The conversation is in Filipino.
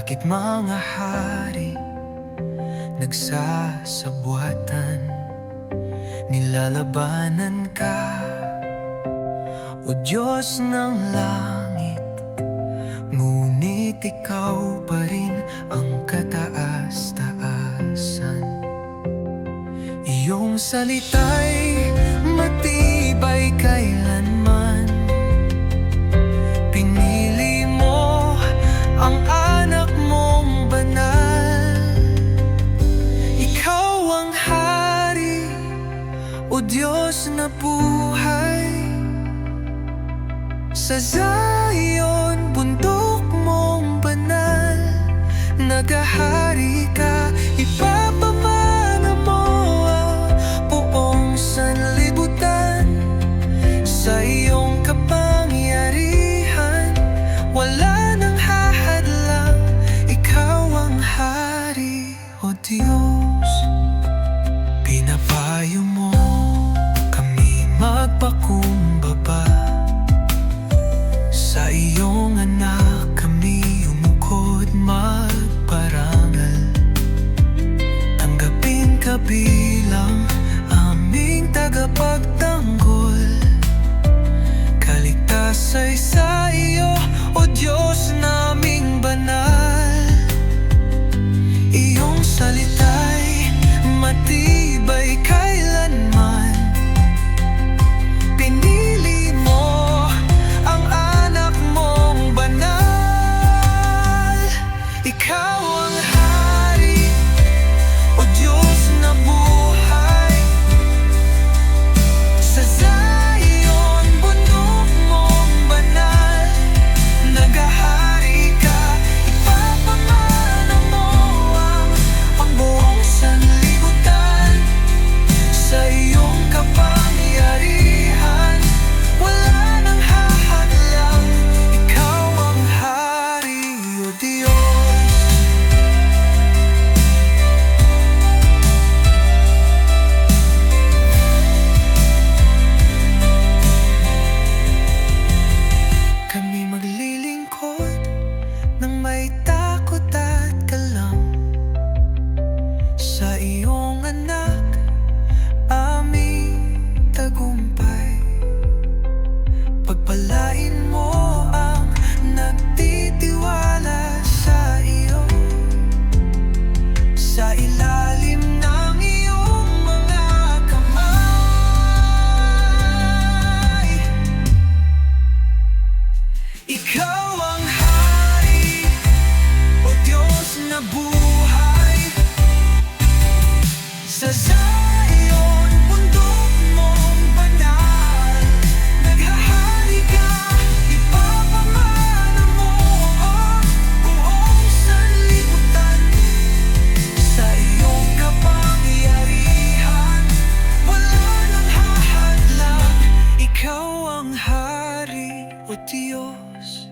Bakit mga hari nagsasabwatan, nilalabanan ka, O Diyos ng langit? Ngunit ikaw pa rin ang kataas-taasan. Iyong salita'y matibay kailanman. Pinili mo ang anak mong banal. Ikaw ang hari, O Diyos na buhay. Sa Zion, bundok mong banal, naghahari ka, ipapamana mo ang buong sanlibutan. Sa iyong kapangyarihan, wala nang hahadlang. Ikaw ang hari, O Diyos. Pinapayo mo kami magpakumbaba. Sa iyong anak kami umukod magparangal. Tanggapin ka bilang aming tagapagtanggol. Kaligtas ay sa iyo, O Diyos naming banal. Iyong salita'y matibay kailanman. Pinili mo ang anak mong banal. Ikaw ang hari, O Diyos na buhay. Sa Zion, bundok mong banal, naghahari ka, ipapamana mo ang buong sanlibutan. Sa iyong kapangyarihan, wala nang hahadlang. Ikaw ang hari, O Diyos. Kami maglilingkod ng may takot at galang. Sa iyong anak, aming tagumpay. Pagpalain mo ang nagtitiwala sa iyo. Sa ilalim ng iyong mga kamay, ikaw ang hari, O Diyos na buhay. Sa Zion, bundok mong banal, naghahari ka, ipapamana mo ang buong sanlibutan. Sa iyong kapangyarihan, wala nang hahadlang. Ikaw ang hari, O Diyos.